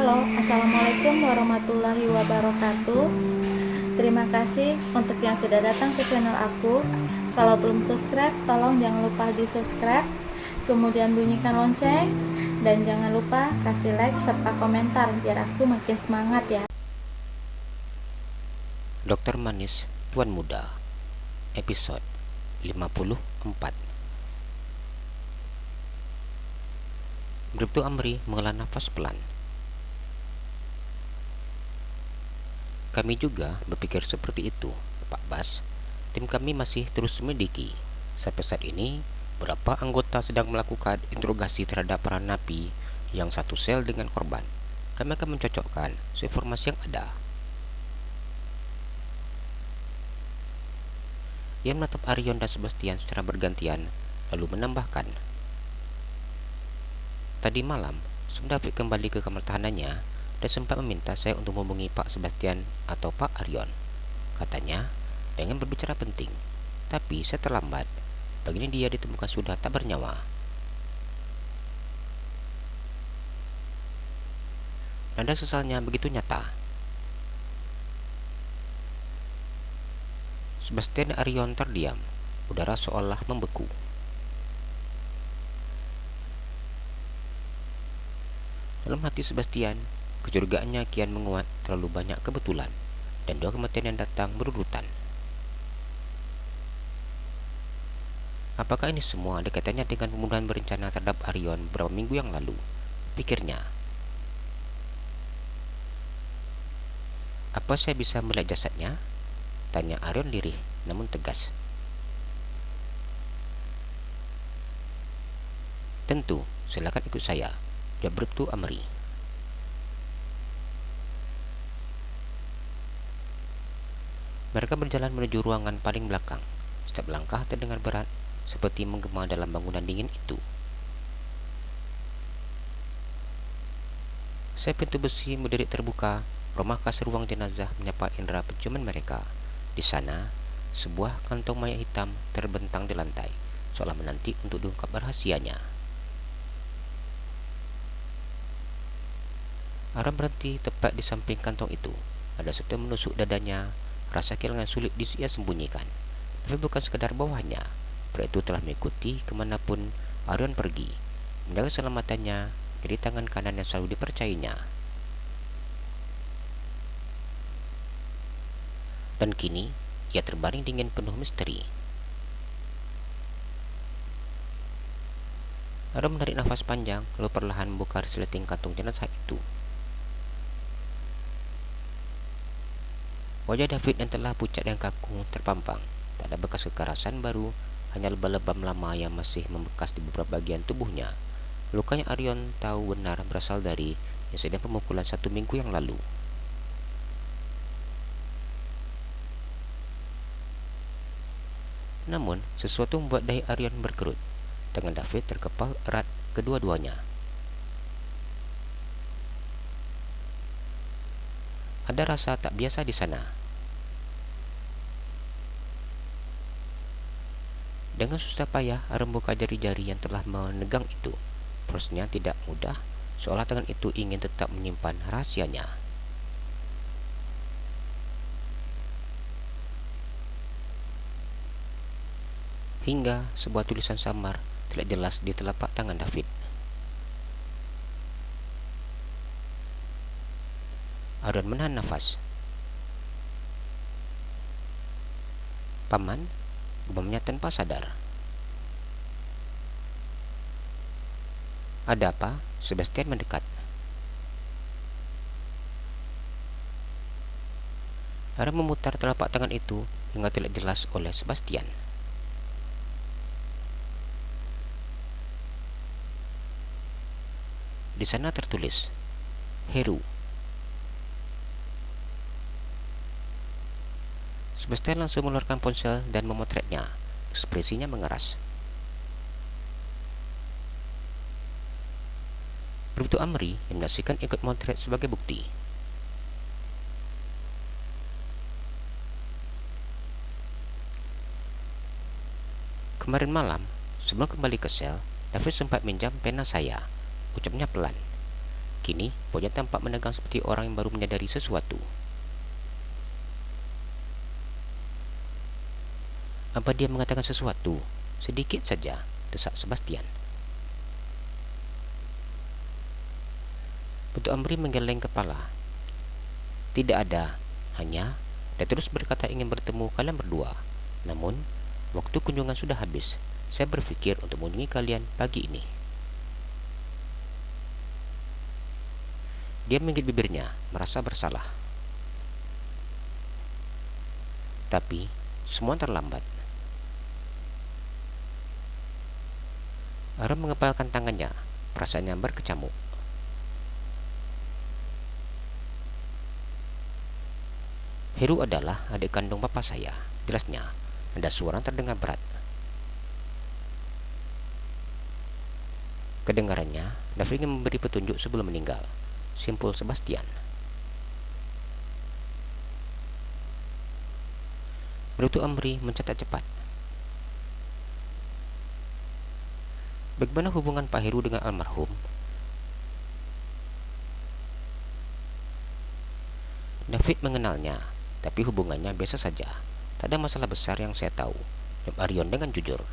Halo, Assalamualaikum warahmatullahi wabarakatuh. Terima kasih untuk yang sudah datang ke channel aku. Kalau belum subscribe, tolong jangan lupa di subscribe, kemudian bunyikan lonceng, dan jangan lupa kasih like serta komentar biar aku makin semangat ya. Dokter Manis Tuan Muda, episode 54. Bribtu Amri menghela nafas pelan. Kami juga berpikir seperti itu, Pak Bas. Tim kami masih terus menyelidiki. Sampai saat ini, beberapa anggota sedang melakukan interogasi terhadap para napi yang satu sel dengan korban. Kami akan mencocokkan informasi yang ada. Ia menatap Arion dan Sebastian secara bergantian, lalu menambahkan, tadi malam, David kembali ke kamar tahanannya dan sempat meminta saya untuk menghubungi Pak Sebastian atau Pak Arion. Katanya, dengan berbicara penting. Tapi saya terlambat. Begini dia ditemukan sudah tak bernyawa. Nada sesalnya begitu nyata. Sebastian dan Arion terdiam. Udara seolah membeku. Dalam hati Sebastian, kecurigaannya kian menguat. Terlalu banyak kebetulan, dan dua kematian yang datang berurutan. Apakah ini semua ada kaitannya dengan pembunuhan berencana terhadap Arion beberapa minggu yang lalu? Pikirnya. Apa saya bisa melihat jasadnya? Tanya Arion lirih, namun tegas. Tentu, silakan ikut saya, jawab Bribtu Amri. Mereka berjalan menuju ruangan paling belakang. Setiap langkah terdengar berat, seperti menggema dalam bangunan dingin itu. Sayap pintu besi berdiri terbuka. Rumah khas ruang jenazah menyapa indera penciuman mereka. Di sana, sebuah kantong mayat hitam terbentang di lantai, seolah menanti untuk diungkap rahasianya. Aram berhenti tepat di samping kantong itu. Ada sesuatu yang menusuk dadanya. Rasa kehilangan sulit ia sembunyikan. Tapi bukan sekadar bawahnya. Pria itu telah mengikuti kemanapun Arion pergi, menjaga keselamatannya dari tangan kanan yang selalu dipercayainya. Dan kini, ia terbaring dingin penuh misteri. Arion menarik nafas panjang, lalu perlahan membuka resleting kantung jenazah itu. Wajah David yang telah pucat dan kaku terpampang. Tak ada bekas kekerasan baru, hanya lebam-lebam lama yang masih membekas di beberapa bagian tubuhnya. Lukanya Arion tahu benar berasal dari insiden pemukulan 1 minggu yang lalu. Namun, sesuatu membuat dahi Arion berkerut. Tangan David terkepal erat kedua-duanya. Ada rasa tak biasa di sana. Dengan susah payah, Arion membuka jari-jari yang telah menegang itu. Prosesnya tidak mudah, seolah tangan itu ingin tetap menyimpan rahasianya. Hingga sebuah tulisan samar tidak jelas di telapak tangan David. Arion menahan nafas. Paman, gumamnya tanpa sadar. Ada apa? Sebastian mendekat. Arion memutar telapak tangan itu hingga tidak jelas oleh Sebastian. Di sana tertulis, Heru. Sebastian langsung mengeluarkan ponsel dan memotretnya. Ekspresinya mengeras. Bribtu Amri yang menyaksikan ikut motret sebagai bukti. Kemarin malam, sebelum kembali ke sel, David sempat minjam pena saya. Ucapnya pelan. Kini, Bojan tampak menegang seperti orang yang baru menyadari sesuatu. Apa dia mengatakan sesuatu? Sedikit saja, desak Sebastian. Datuk Amri menggeleng kepala. Tidak ada, hanya dia terus berkata ingin bertemu kalian berdua. Namun, waktu kunjungan sudah habis. Saya berpikir untuk mengunjungi kalian pagi ini. Dia menggigit bibirnya, merasa bersalah. Tapi, semua terlambat. Aram mengepalkan tangannya, perasaannya berkecamuk. Heru adalah adik kandung papa saya, jelasnya. Nada suara terdengar berat. Kedengarannya, David ingin memberi petunjuk sebelum meninggal. Simpul Sebastian. Datuk Amri mencatat cepat. Bagaimana hubungan Pak Heru dengan almarhum? David mengenalnya, tapi hubungannya biasa saja. Tak ada masalah besar yang saya tahu. Jawab Arion dengan jujur.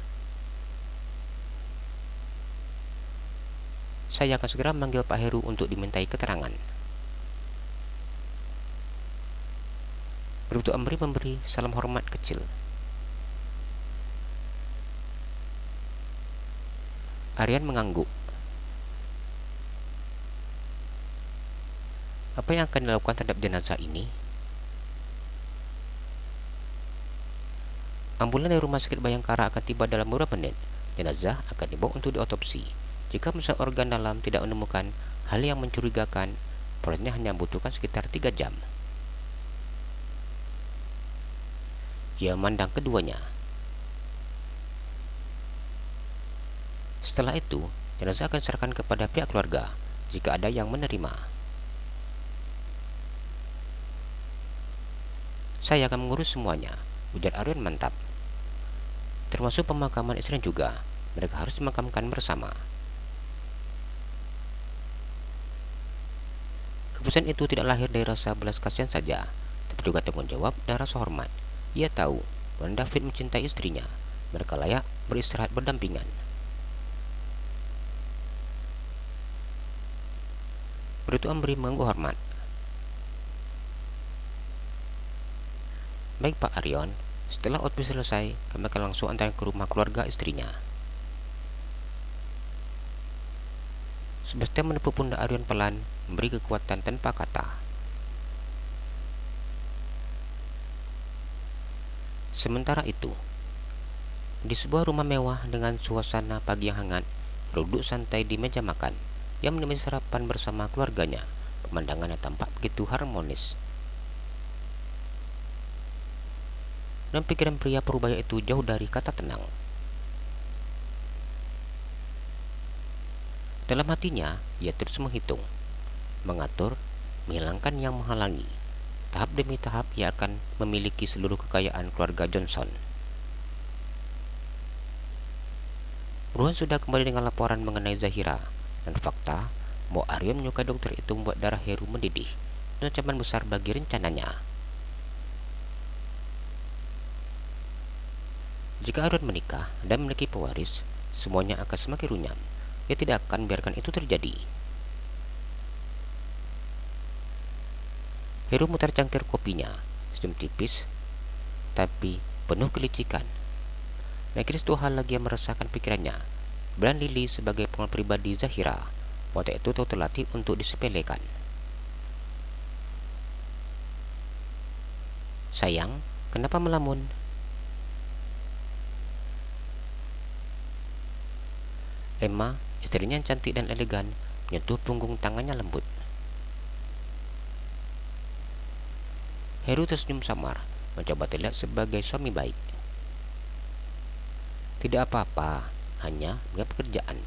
Saya akan segera memanggil Pak Heru untuk dimintai keterangan. Datuk Amri memberi salam hormat kecil. Arian mengangguk. Apa yang akan dilakukan terhadap jenazah ini? Ambulan dari rumah sakit Bayangkara akan tiba dalam beberapa menit. Jenazah akan dibawa untuk diotopsi. Jika misal organ dalam tidak menemukan hal yang mencurigakan, prosesnya hanya membutuhkan sekitar 3 jam. Ia memandang keduanya. Setelah itu, jenazah akan diserahkan kepada pihak keluarga jika ada yang menerima. Saya akan mengurus semuanya, ujar Aryan mantap. Termasuk pemakaman istri juga. Mereka harus dimakamkan bersama. Keputusan itu tidak lahir dari rasa belas kasihan saja, tapi juga tanggung jawab dan rasa hormat. Ia tahu bahwa David mencintai istrinya. Mereka layak beristirahat berdampingan. Datuk Amri mengangguk hormat. Baik Pak Arion, setelah otopsi selesai, kami akan langsung antar ke rumah keluarga istrinya. Sebastian menepuk pundak Arion pelan, memberi kekuatan tanpa kata. Sementara itu, di sebuah rumah mewah dengan suasana pagi yang hangat, duduk santai di meja makan, yang menemani sarapan bersama keluarganya. Pemandangannya tampak begitu harmonis. Dan pikiran pria parubaya itu jauh dari kata tenang. Dalam hatinya, ia terus menghitung, mengatur, menghilangkan yang menghalangi. Tahap demi tahap ia akan memiliki seluruh kekayaan keluarga Johnson. Ruhan sudah kembali dengan laporan mengenai Zahira dan fakta bahwa Aryan menyukai dokter itu membuat darah Heru mendidih dan ancaman besar bagi rencananya. Jika Aryan menikah dan memiliki pewaris, semuanya akan semakin runyam. Ia tidak akan biarkan itu terjadi. Heru mutar cangkir kopinya, senyum tipis, tapi penuh kelicikan. Dan kini satu hal lagi yang meresahkan pikirannya. Belan Lili sebagai pengamal pribadi Zahira, wanita itu tahu terlatih untuk disepelekan. Sayang, kenapa melamun? Emma, istrinya yang cantik dan elegan, menyentuh punggung tangannya lembut. Heru tersenyum samar, mencoba terlihat sebagai suami baik. Tidak apa-apa, hanya dengan pekerjaan.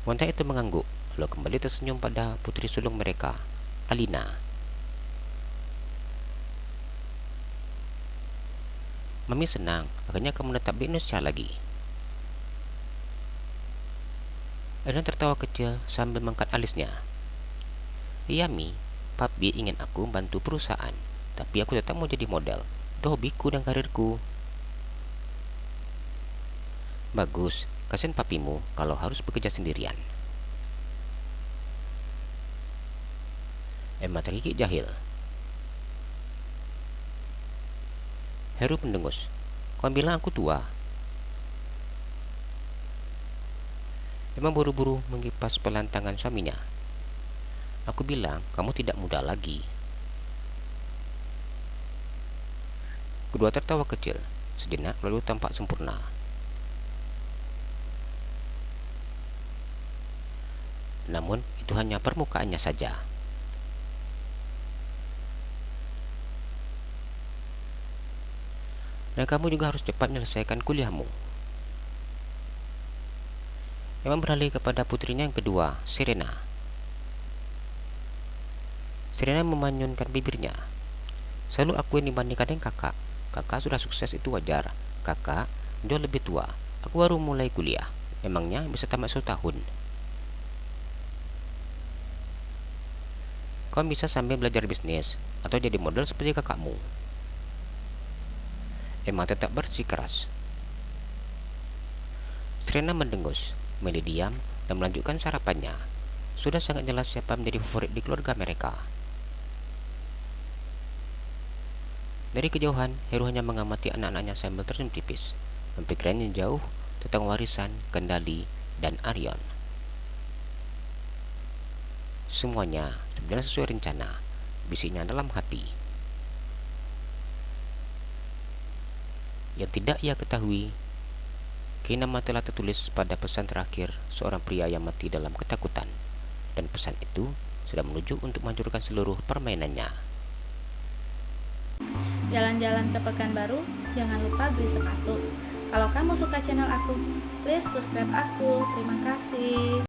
Wanita itu mengangguk, lalu kembali tersenyum pada putri sulung mereka, Alina. Mami senang, akhirnya kamu menetap di Indonesia lagi. Erna tertawa kecil sambil mengangkat alisnya. Iya Mi, papi ingin aku bantu perusahaan, tapi aku tetap mau jadi model. Itu hobiku dan karirku. Bagus, kasihan papimu kalau harus bekerja sendirian. Emma tergigit jahil. Heru mendengus. Kau bilang aku tua. Emma buru-buru mengipas pelan tangan suaminya. Aku bilang kamu tidak muda lagi. Kedua tertawa kecil, sejenak lalu tampak sempurna. Namun itu hanya permukaannya saja. Dan kamu juga harus cepat menyelesaikan kuliahmu. Emma beralih kepada putrinya yang kedua, Serena. Serena memanyunkan bibirnya. Selalu aku yang dibandingkan dengan kakak. Kakak sudah sukses, itu wajar. Kakak jauh lebih tua. Aku baru mulai kuliah. Emangnya bisa tamat 1 tahun. Kau bisa sambil belajar bisnis atau jadi model seperti kakakmu. Emma tetap bersikeras. Serena mendengus, diam dan melanjutkan sarapannya. Sudah sangat jelas siapa menjadi favorit di keluarga mereka. Dari kejauhan, Heru hanya mengamati anak-anaknya sambil tersenyum tipis. Pikirannya jauh tentang warisan, kendali, dan Aryon. Semuanya sebenarnya sesuai rencana, bisiknya dalam hati. Yang tidak ia ketahui, kini nama telah tertulis pada pesan terakhir seorang pria yang mati dalam ketakutan. Dan pesan itu sudah menuju untuk menghancurkan seluruh permainannya. Jalan-jalan ke Pekanbaru, jangan lupa beli sepatu. Kalau kamu suka channel aku, please subscribe aku. Terima kasih.